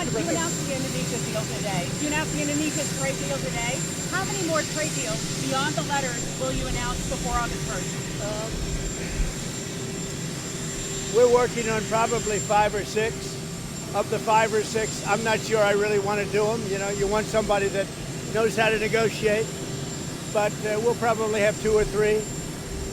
You announced the Indonesia deal today. You announced the Indonesia trade deal today. How many more trade deals beyond the letters will you announce before August 1st? We're working on probably 5 or 6. Of the 5 or 6, I'm not sure I really want to do them. You know, you want somebody that knows how to negotiate, but we'll probably have 2 or 3.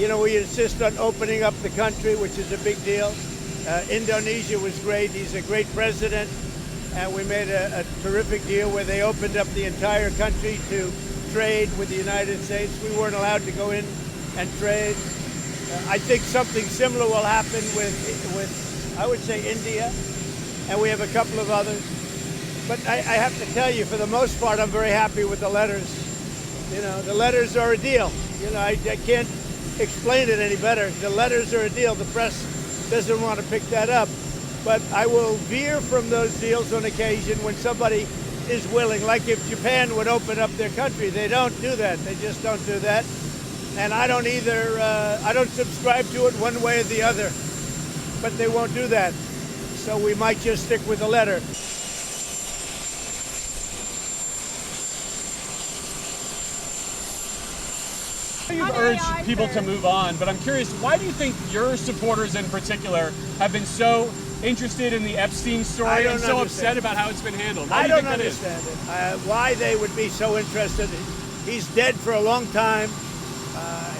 You know, we insist on opening up the country, which is a big deal. Indonesia was great. He's a great president, and we made a terrific deal where they opened up the entire country to trade with the United States. We weren't allowed to go in and trade. I think something similar will happen with I would say, India, and we have a couple of others. But I have to tell you, for the most part, I'm very happy with the letters. You know, the letters are a deal. You know, I can't explain it any better. The letters are a deal. The press doesn't want to pick that up. But I will veer from those deals on occasion when somebody is willing. Like if Japan would open up their country, they don't do that. They just don't do that. And I don't either. I don't subscribe to it one way or the other. But they won't do that. So we might just stick with the letter. You've urged people to move on, but I'm curious, why do you think your supporters in particular have been so interested in the Epstein story and so upset about how it's been handled? I don't understand it. Why they would be so interested. He's dead for a long time.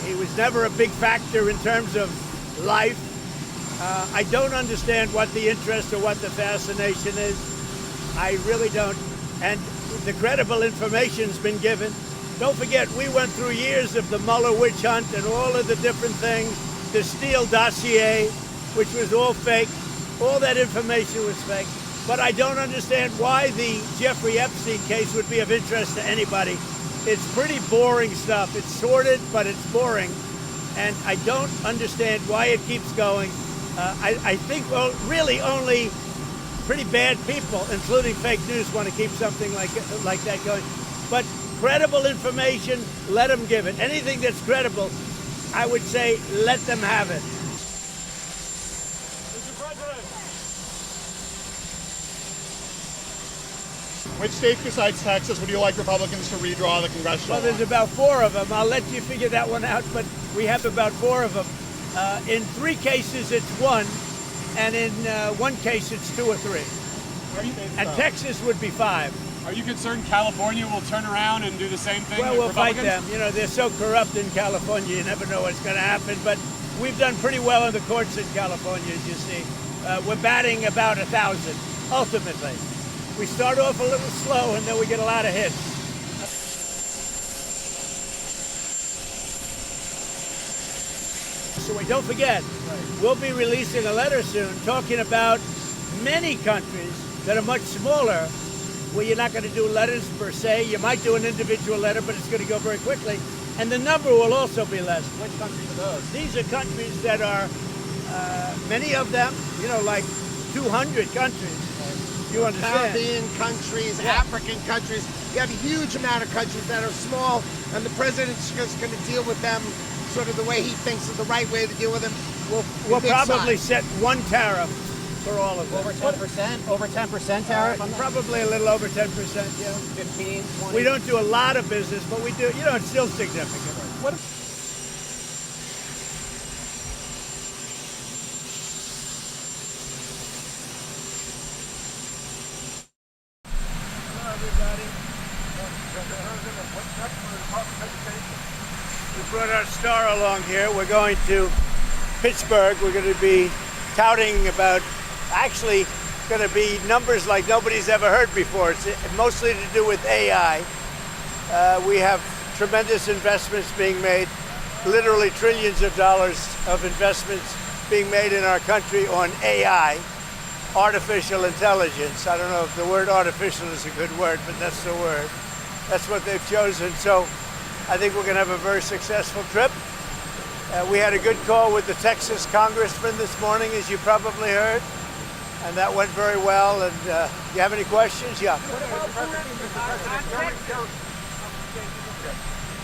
He was never a big factor in terms of life. I don't understand what the interest or what the fascination is. I really don't. And the credible information's been given. Don't forget, we went through years of the Mueller witch hunt and all of the different things, the Steele dossier, which was all fake. All that information was fake. But I don't understand why the Jeffrey Epstein case would be of interest to anybody. It's pretty boring stuff. It's sordid, but it's boring. And I don't understand why it keeps going. I think, well, really only pretty bad people, including fake news, want to keep something like that going. But credible information, let them give it. Anything that's credible, I would say, let them have it. Mr. President. Which state besides Texas would you like Republicans to redraw the congressional? Well, there's about 4 of them. I'll let you figure that one out, but we have about 4 of them. In 3 cases, it's 1, and in 1 case, it's 2 or 3. And Texas would be 5. Are you concerned California will turn around and do the same thing? Well, we'll fight them. You know, they're so corrupt in California, you never know what's going to happen. But we've done pretty well in the courts in California, as you see. We're batting about 1,000, ultimately. We start off a little slow, and then we get a lot of hits. So don't forget, we'll be releasing a letter soon talking about many countries that are much smaller, where you're not going to do letters per se. You might do an individual letter, but it's going to go very quickly. And the number will also be less. Which countries are those? These are countries that are, many of them, you know, like 200 countries. You understand? Caribbean countries, African countries. You have a huge amount of countries that are small, and the president's just going to deal with them sort of the way he thinks is the right way to deal with them. We'll probably set 1 tariff for all of them. Over 10%? Over 10% tariff? Probably a little over 10%, yeah. 15, 20? We don't do a lot of business, but we do, you know, it's still significant. What? Hello, everybody. We brought our star along here. We're going to Pittsburgh. We're going to be touting about, actually, going to be numbers like nobody's ever heard before. It's mostly to do with AI. We have tremendous investments being made, literally trillions of dollars of investments being made in our country on AI, artificial intelligence. I don't know if the word artificial is a good word, but that's the word. That's what they've chosen. So I think we're going to have a very successful trip. We had a good call with the Texas congressman this morning, as you probably heard, and that went very well. And you have any questions? Yeah.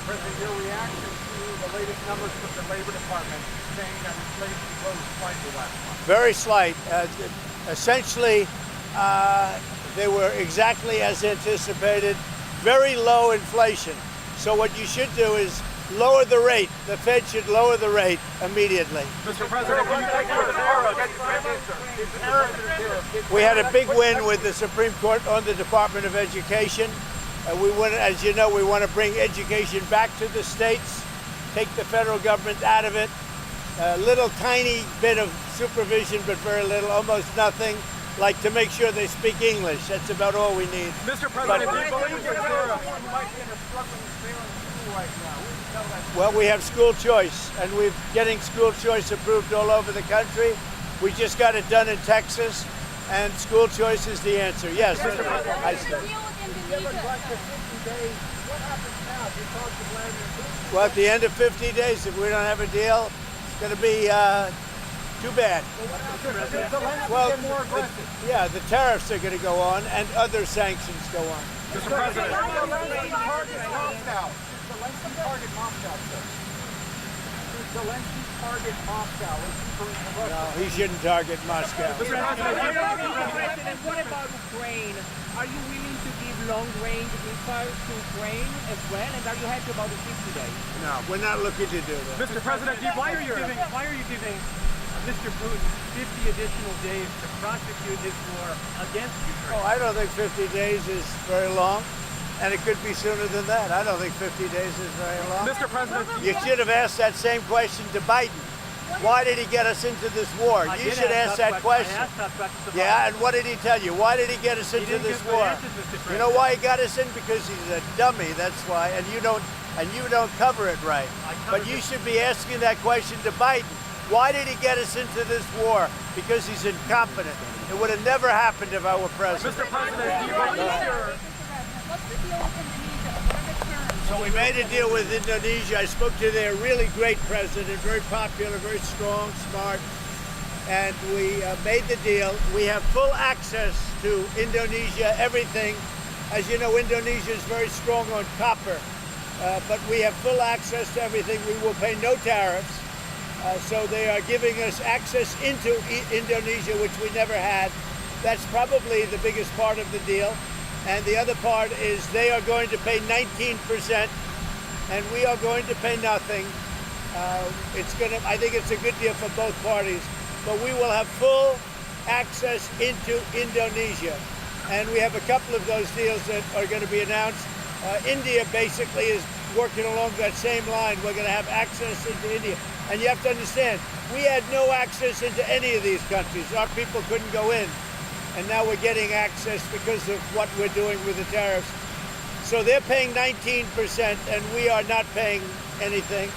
President, your reaction to the latest numbers from the Labor Department saying that inflation rose slightly last month? Very slight. Essentially, They were exactly as anticipated, very low inflation. So what you should do is lower the rate. The Fed should lower the rate immediately. Mr. President, can you take care of the tariffs? We had a big win with the Supreme Court on the Department of Education. We want, as you know, we want to bring education back to the states, take the federal government out of it. A little tiny bit of supervision, but very little, almost nothing, like to make sure they speak English. That's about all we need. Mr. President, do you believe your tariffs might be in a struggling state in school right now? Well, we have school choice, and we're getting school choice approved all over the country. We just got it done in Texas, and school choice is the answer. Yes, Mr. President. I see. Well, at the end of 50 days, if we don't have a deal, it's going to be too bad. Well, yeah, the tariffs are going to go on, and other sanctions go on. Mr. President, Zelensky target Moscow, sir. Zelensky target Moscow. No, he shouldn't target Moscow. Mr. President, what about Ukraine? Are you willing to give long-range missiles to Ukraine as well? And are you happy about the 50 days? No, we're not looking to do that. Mr. President, Why are you giving Mr. Putin 50 additional days to prosecute his war against Ukraine? Oh, I don't think 50 days is very long, and it could be sooner than that. I don't think 50 days is very long. Mr. President, You should have asked that same question to Biden. Why did he get us into this war? You should ask that question. Yeah, and what did he tell you? Why did he get us into this war? You know why he got us in? Because he's a dummy. That's why. And you don't cover it right. But you should be asking that question to Biden. Why did he get us into this war? Because he's incompetent. It would have never happened if I were president. Mr. President, do you believe What's the deal with Indonesia? What are the terms? So we made a deal with Indonesia. I spoke to their really great president, very popular, very strong, smart, and we made the deal. We have full access to Indonesia, everything. As you know, Indonesia is very strong on copper, but we have full access to everything. We will pay no tariffs. So they are giving us access into Indonesia, which we never had. That's probably the biggest part of the deal. And the other part is they are going to pay 19%, and we are going to pay nothing. I think it's a good deal for both parties. But we will have full access into Indonesia. And we have a couple of those deals that are going to be announced. India basically is working along that same line. We're going to have access into India. And you have to understand, we had no access into any of these countries. Our people couldn't go in. And now we're getting access because of what we're doing with the tariffs. So they're paying 19%, and we are not paying anything.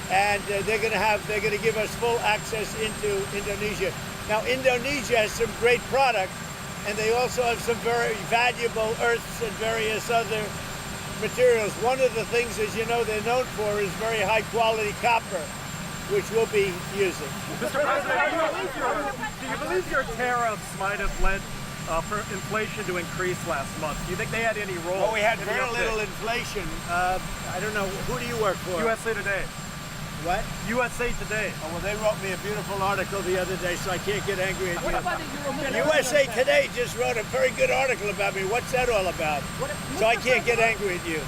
And they're going to give us full access into Indonesia. Now, Indonesia has some great products, and they also have some very valuable earths and various other materials. One of the things, as you know, they're known for is very high-quality copper, which we'll be using. Mr. President, do you believe your tariffs might have led for inflation to increase last month? Do you think they had any role? Well, we had in very the little uptick? inflation. I don't know. Who do you work for? USA Today. What? USA Today. Oh, well, they wrote me a beautiful article the other day, so I can't get angry at What you. about the European USA Today just wrote a very good article about me. What's that all about? So I can't get angry at you.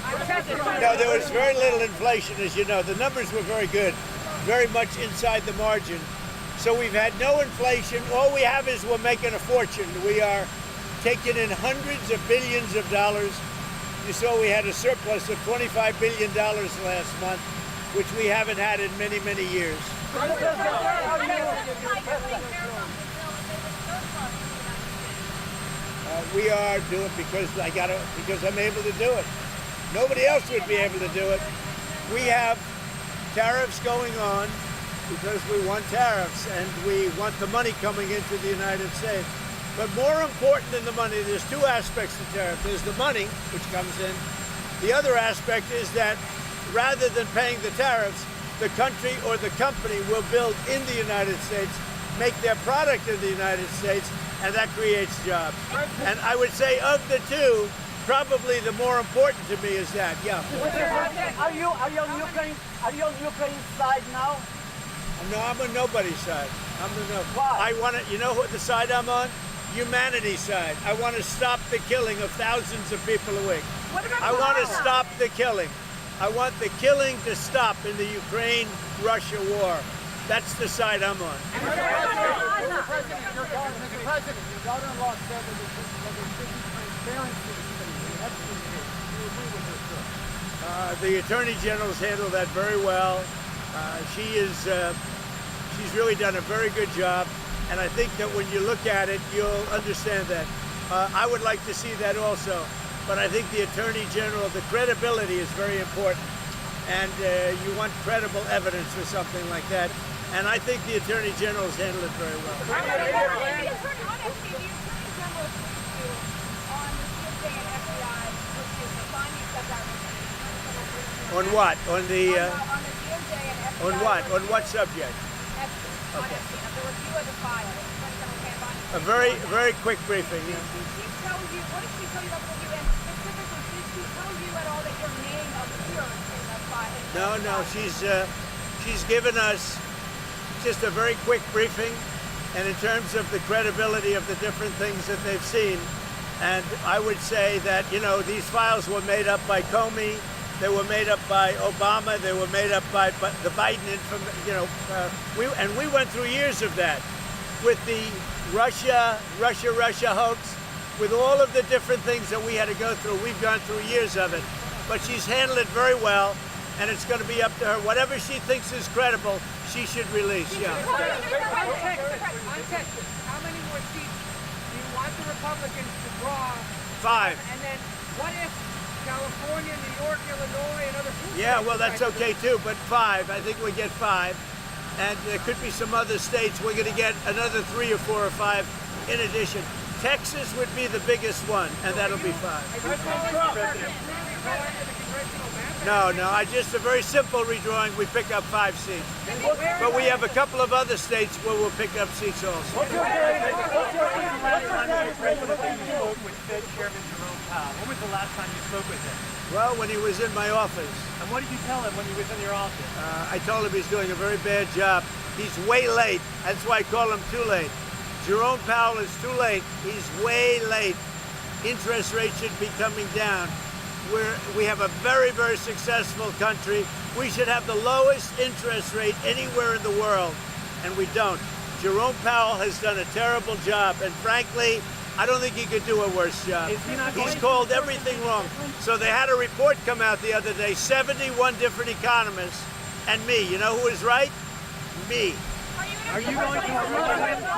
No, there was very little inflation, as you know. The numbers were very good, very much inside the margin. So we've had no inflation. All we have is we're making a fortune. We are taking in hundreds of billions of dollars. You saw we had a surplus of $25 billion last month, which we haven't had in many, many years. We are doing because I'm able to do it. Nobody else would be able to do it. We have tariffs going on because we want tariffs and we want the money coming into the United States. But more important than the money, there's two aspects to tariff. There's the money, which comes in. The other aspect is that rather than paying the tariffs, the country or the company will build in the United States, make their product in the United States, and that creates jobs. And I would say of the two, probably the more important to me is that, yeah. Are you on Ukraine's side now? No, I'm on nobody's side. I'm the no. Why? You know what the side I'm on? humanity side. I want to stop the killing of thousands of people a week. I want to stop the killing. I want the killing to stop in the Ukraine-Russia war. That's the side I'm on. Mr. President, your daughter-in-law said that there should be transparency in the Epstein case. Do you agree with her, sir? The Attorney General's handled that very well. She's really done a very good job, and I think that when you look at it, you'll understand that. I would like to see that also, but I think the Attorney General, the credibility is very important, and you want credible evidence for something like that, and I think the Attorney General's handled it very well. On what? On what? On what subject? Okay. A very quick briefing. Yeah. What did she tell you about the UN? Specifically, did she tell you at all that your name appears in the file? No. She's given us just a very quick briefing, and in terms of the credibility of the different things that they've seen, and I would say that these files were made up by Comey. They were made up by Obama. They were made up by the Biden. We went through years of that with the Russia hoax, with all of the different things that we had to go through. We've gone through years of it, but she's handled it very well, and it's going to be up to her. Whatever she thinks is credible, she should release. Yeah. On Texas, how many more seats do you want the Republicans to draw? 5. And then what if California, New York, Illinois, and other states? Yeah, well, that's okay too, but 5. I think we get 5. And there could be some other states. We're going to get another 3 or 4 or 5 in addition. Texas would be the biggest one, and that'll be 5. No, just a very simple redrawing. We pick up 5 seats. But we have a couple of other states where we'll pick up seats also. With Fed Chairman Jerome Powell, when was the last time you spoke with him? Well, when he was in my office. And what did you tell him when he was in your office? I told him he's doing a very bad job. He's way late. That's why I call him too late. Jerome Powell is too late. He's way late. Interest rates should be coming down. We have a very, very successful country. We should have the lowest interest rate anywhere in the world, and we don't. Jerome Powell has done a terrible job, and frankly, I don't think he could do a worse job. He's called everything wrong. So they had a report come out the other day, 71 different economists, and me. You know who was right? Me. Are you going to...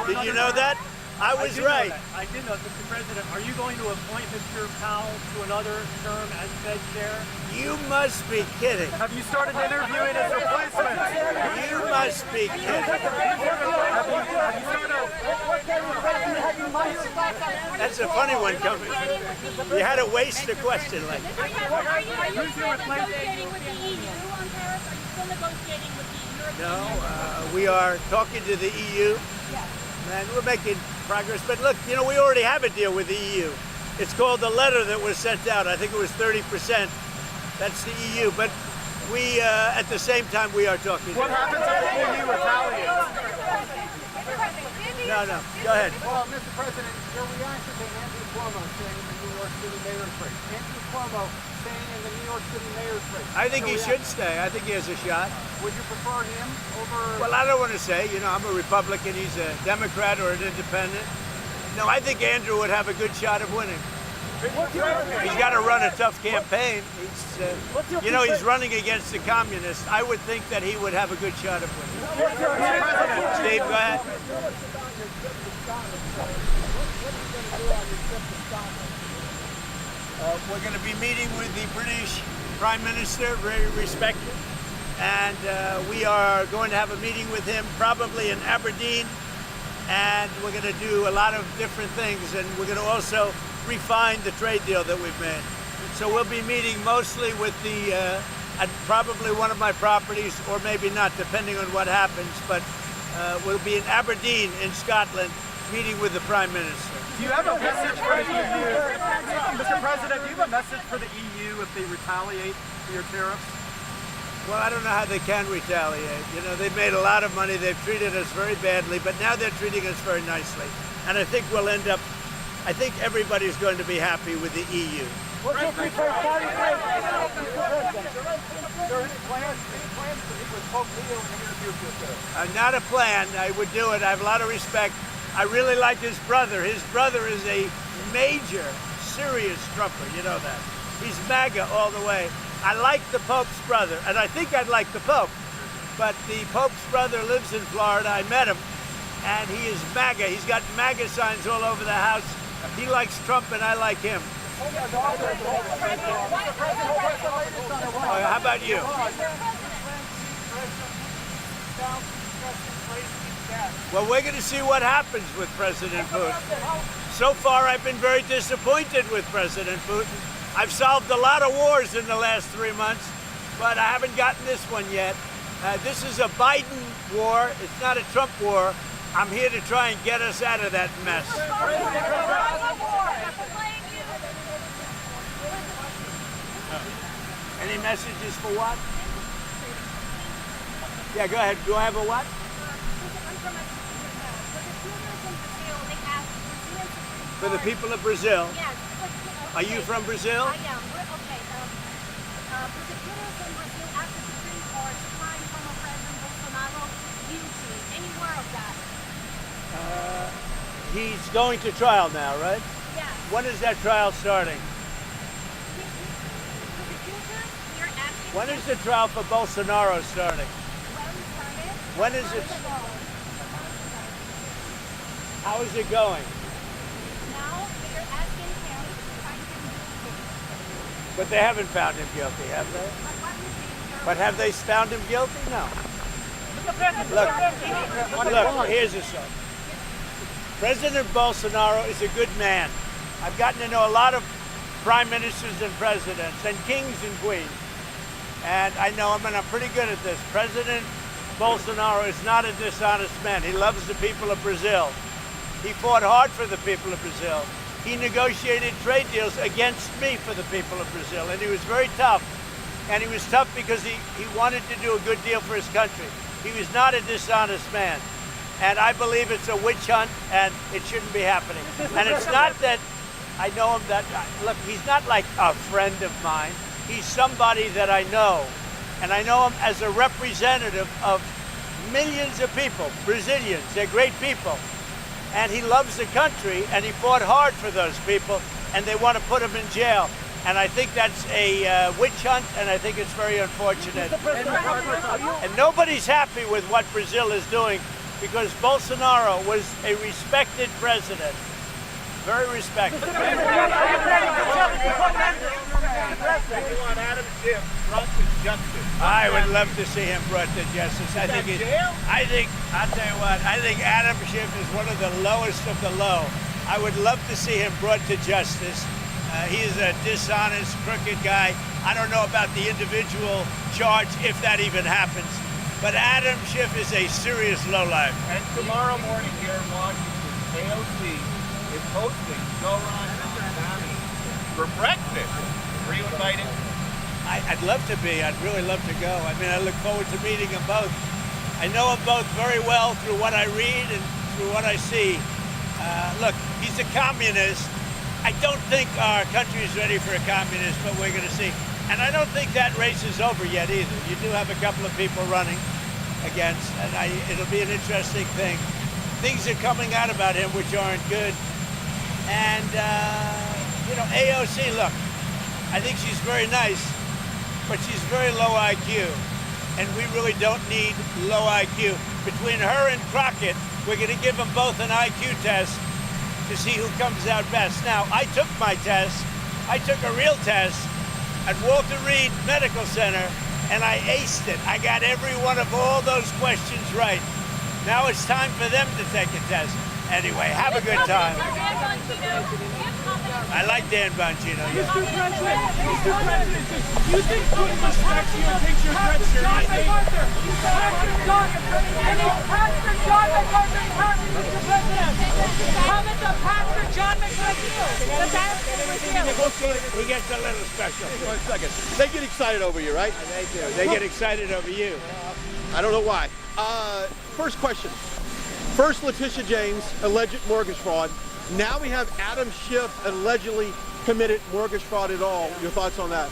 Did you know that? I was right. I did know, Mr. President. Are you going to appoint Mr. Powell to another term as Fed Chair? You must be kidding. Have you started interviewing his replacement? You must be kidding. That's a funny one coming. You had to waste a question like that. Are you still negotiating with the EU on tariffs? Are you still negotiating with the European No, we are talking to the EU. And we're making progress. But look, we already have a deal with the EU. It's called the letter that was sent out. I think it was 30%. That's the EU. But we, at the same time, we are talking. What happens if the EU retaliates? No. Go ahead. Well, Mr. President, your reaction to Andrew Cuomo saying in the New York City mayor's race. Andrew Cuomo saying in the New York City mayor's race. I think he should stay. I think he has a shot. Would you prefer him over... Well, I don't want to say. I'm a Republican. He's a Democrat or an independent. No, I think Andrew would have a good shot of winning. He's got to run a tough campaign. He's running against the communists. I would think that he would have a good shot of winning. Steve, go ahead. We're going to be meeting with the British Prime Minister, very respected, and we are going to have a meeting with him probably in Aberdeen, and we're going to do a lot of different things, and we're going to also refine the trade deal that we've made. So we'll be meeting mostly with at probably one of my properties, or maybe not, depending on what happens, but we'll be in Aberdeen in Scotland meeting with the Prime Minister. Do you have a message for the EU? Mr. President, do you have a message for the EU if they retaliate for your tariffs? Well, I don't know how they can retaliate. They've made a lot of money. They've treated us very badly, but now they're treating us very nicely. and I think we'll end up, I think everybody's going to be happy with the EU. What's your preferred party? Are there any plans to meet with Pope Leo in the near future? Not a plan. I would do it. I have a lot of respect. I really like his brother. His brother is a major, serious Trumper. You know that. He's MAGA all the way. I like the Pope's brother, and I think I'd like the Pope. But the Pope's brother lives in Florida. I met him, and he is MAGA. He's got MAGA signs all over the house. He likes Trump, and I like him. How about you? Well, we're going to see what happens with President Putin. So far, I've been very disappointed with President Putin. I've solved a lot of wars in the last 3 months, but I haven't gotten this one yet. This is a Biden war. It's not a Trump war. I'm here to try and get us out of that mess. Any messages for what? Yeah, go ahead. Do I have a what? For the people of Brazil? Yes. Are you from Brazil? I am. Okay. Prosecutors in Brazil asked the Supreme Court to find former President Bolsonaro guilty. Any word of that? He's going to trial now, right? Yes. When is that trial starting? Prosecutors, we're asking. When is the trial for Bolsonaro starting? When is it? How is it going? Now they're asking him to find him guilty. But they haven't found him guilty, have they? But have they found him guilty? No. Look, here's the story. President Bolsonaro is a good man. I've gotten to know a lot of prime ministers and presidents and kings and queens. And I know him, and I'm pretty good at this. President Bolsonaro is not a dishonest man. He loves the people of Brazil. He fought hard for the people of Brazil. He negotiated trade deals against me for the people of Brazil, and he was very tough. And he was tough because he wanted to do a good deal for his country. He was not a dishonest man. And I believe it's a witch hunt, and it shouldn't be happening. And it's not that I know him that, look, he's not like a friend of mine. He's somebody that I know. And I know him as a representative of millions of people, Brazilians. They're great people. And he loves the country, and he fought hard for those people, and they want to put him in jail. And I think that's a witch hunt, and I think it's very unfortunate. And nobody's happy with what Brazil is doing, because Bolsonaro was a respected president. Very respected. I would love to see him brought to justice. I think I'll tell you what, I think Adam Schiff is one of the lowest of the low. I would love to see him brought to justice. He's a dishonest, crooked guy. I don't know about the individual charge, if that even happens. But Adam Schiff is a serious lowlife. And tomorrow morning here in Washington, AOC is hosting Zoran Mamdani for breakfast. Were you invited? I'd love to be. I'd really love to go. I mean, I look forward to meeting them both. I know them both very well through what I read and through what I see. Look, he's a communist. I don't think our country is ready for a communist, but we're going to see. And I don't think that race is over yet either. You do have a couple of people running against, and it'll be an interesting thing. Things are coming out about him which aren't good. And, AOC, look, I think she's very nice, but she's very low IQ. And we really don't need low IQ. Between her and Crockett, we're going to give them both an IQ test to see who comes out best. Now, I took my test. I took a real test at Walter Reed Medical Center, and I aced it. I got every one of all those questions right. Now it's time for them to take a test. Anyway, have a good time. I like Dan Bongino. Mr. President, do you think Putin respects you and takes your threat seriously? Pastor John McCarthy, Mr. President. Comment to Pastor John McCarthy. He gets a little special. 1 second. They get excited over you, right? They do. They get excited over you. I don't know why. First question. First, Letitia James, alleged mortgage fraud. Now we have Adam Schiff allegedly committed mortgage fraud at all. Your thoughts on that?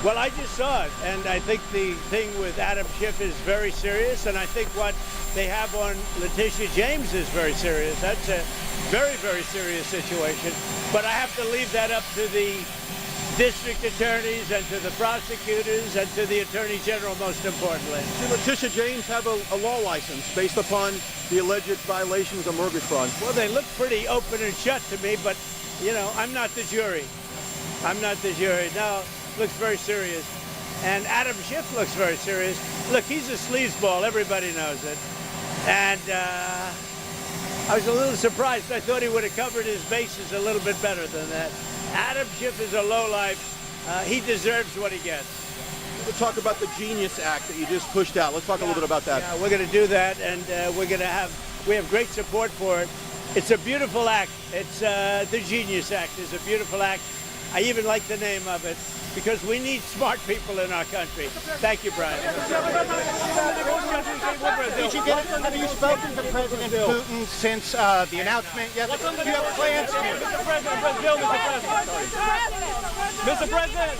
Well, I just saw it, and I think the thing with Adam Schiff is very serious, and I think what they have on Letitia James is very serious. That's a very, very serious situation. But I have to leave that up to the district attorneys and to the prosecutors and to the attorney general, most importantly. Should Letitia James have a law license based upon the alleged violations of mortgage fraud? Well, they look pretty open and shut to me, but, you know, I'm not the jury. I'm not the jury. No, looks very serious. And Adam Schiff looks very serious. Look, he's a sleazeball. Everybody knows it. And I was a little surprised. I thought he would have covered his bases a little bit better than that. Adam Schiff is a lowlife. He deserves what he gets. Let's talk about the Genius Act that you just pushed out. Let's talk a little bit about that. Yeah, we're going to do that, and we have great support for it. It's a beautiful act. It's the Genius Act is a beautiful act. I even like the name of it because we need smart people in our country. Thank you, Brian. Have you spoken to President Putin since the announcement? Yes. Do you have plans to? Mr. President.